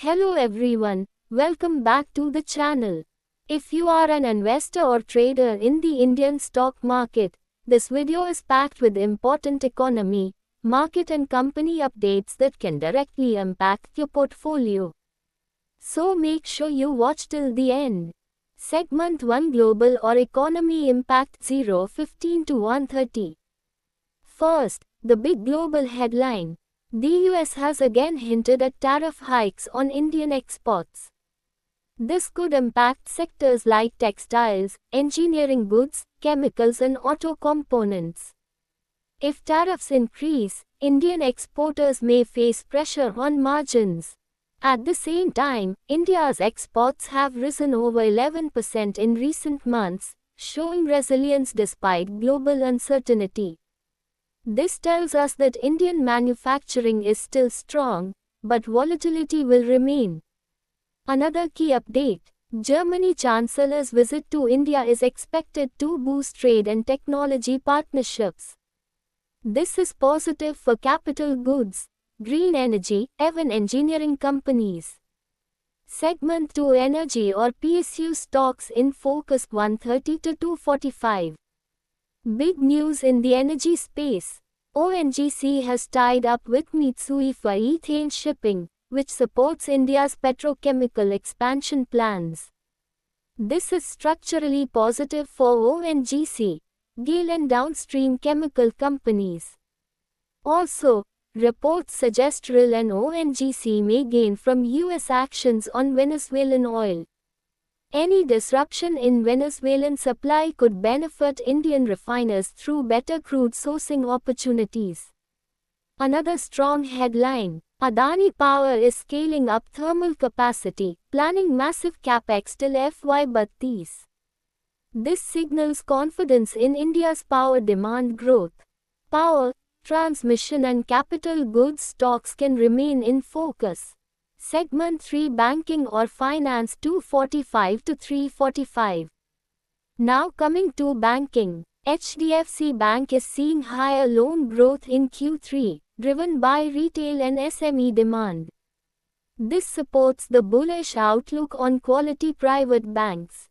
Hello everyone, welcome back to the channel. If you are an investor or trader in the Indian stock market, this video is packed with important economy, market and company updates that can directly impact your portfolio. So make sure you watch till the end. Segment 1 Global or Economy Impact 0:15 to 1:30. First, the big global headline. The US has again hinted at tariff hikes on Indian exports. This could impact sectors like textiles, engineering goods, chemicals and auto components. If tariffs increase, Indian exporters may face pressure on margins. At the same time, India's exports have risen over 11% in recent months, showing resilience despite global uncertainty. This tells us that Indian manufacturing is still strong, but volatility will remain. Another key update: Germany Chancellor's visit to India is expected to boost trade and technology partnerships. This is positive for capital goods, green energy, even engineering companies. Segment 2 Energy or PSU stocks in focus 1:30 to 2:45. Big news in the energy space. ONGC has tied up with Mitsui for ethane shipping, which supports India's petrochemical expansion plans. This is structurally positive for ONGC, GAIL and downstream chemical companies. Also, reports suggest RIL and ONGC may gain from US actions on Venezuelan oil. Any disruption in Venezuelan supply could benefit Indian refiners through better crude sourcing opportunities. Another strong headline: Adani Power is scaling up thermal capacity, planning massive capex till FY32. This signals confidence in India's power demand growth. Power, transmission and capital goods stocks can remain in focus. Segment 3 Banking or Finance 2:45 to 3:45. Now coming to banking. HDFC Bank is seeing higher loan growth in Q3, driven by retail and SME demand. This supports the bullish outlook on quality private banks.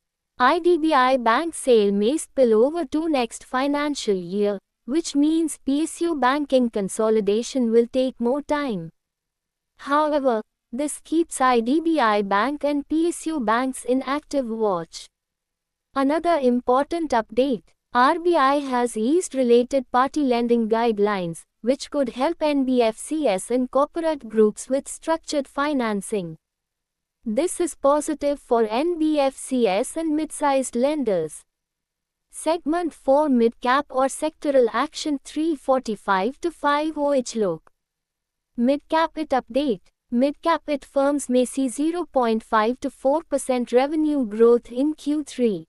IDBI Bank sale may spill over to next financial year, which means PSU banking consolidation will take more time. However, this keeps IDBI Bank and PSU banks in active watch. Another important update: RBI has eased related party lending guidelines, which could help NBFCs and corporate groups with structured financing. This is positive for NBFCs and mid-sized lenders. Segment 4 Mid-Cap or Sectoral Action 3:45 to 5:00 Lok. Mid-Cap IT update. Mid-cap IT firms may see 0.5 to 4% revenue growth in Q3.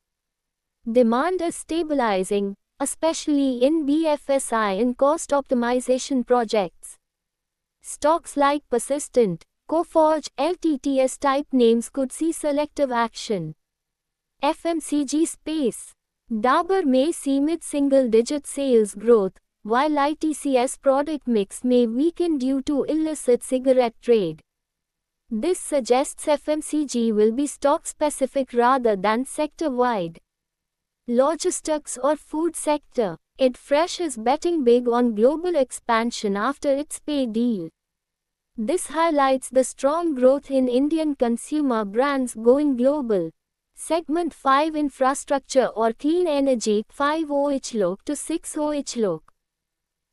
Demand is stabilizing, especially in BFSI and cost optimization projects. Stocks like Persistent, Coforge, LTTS type names could see selective action. FMCG space. Dabur may see mid-single-digit sales growth, while ITCS product mix may weaken due to illicit cigarette trade. This suggests FMCG will be stock-specific rather than sector-wide. Logistics or food sector. Idfresh is betting big on global expansion after its pay deal. This highlights the strong growth in Indian consumer brands going global. Segment 5 Infrastructure or Clean Energy 5:00 Lok to 6:00 Lok.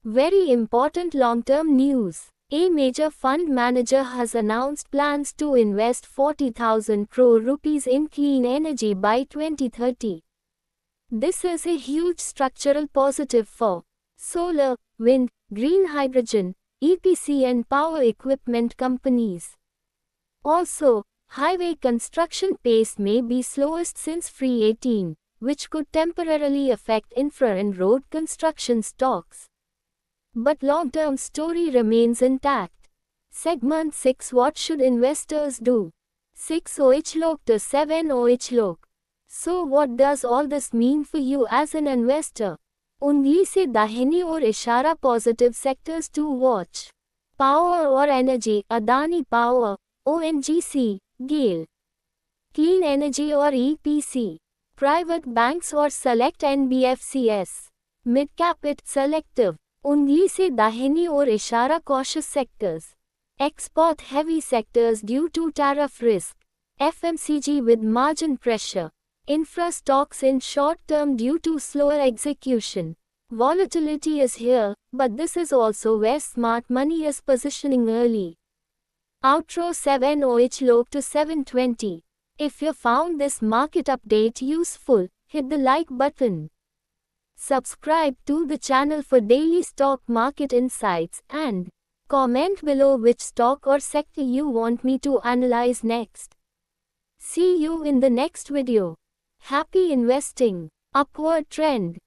Very important long-term news. A major fund manager has announced plans to invest 40,000 crore rupees in clean energy by 2030. This is a huge structural positive for solar, wind, green hydrogen, EPC and power equipment companies. Also, highway construction pace may be slowest since Free 18, which could temporarily affect infra and road construction stocks. But long-term story remains intact. Segment 6 What should investors do? 6:00 Lok to 7:00 Lok. So what does all this mean for you as an investor? उंगली से दाहिनी ओर इशारा positive sectors to watch. Power or energy, Adani Power, ONGC, GAIL. Clean Energy or EPC. Private banks or select NBFCs. Mid-cap it selective. उंगली से दाहिनी ओर इशारा cautious sectors. Export heavy sectors due to tariff risk. FMCG with margin pressure. Infra stocks in short term due to slower execution. Volatility is here, but this is also where smart money is positioning early. Outro 7OH low to 720. If you found this market update useful, hit the like button. Subscribe to the channel for daily stock market insights and comment below which stock or sector you want me to analyze next. See you in the next video. Happy investing. Upward trend.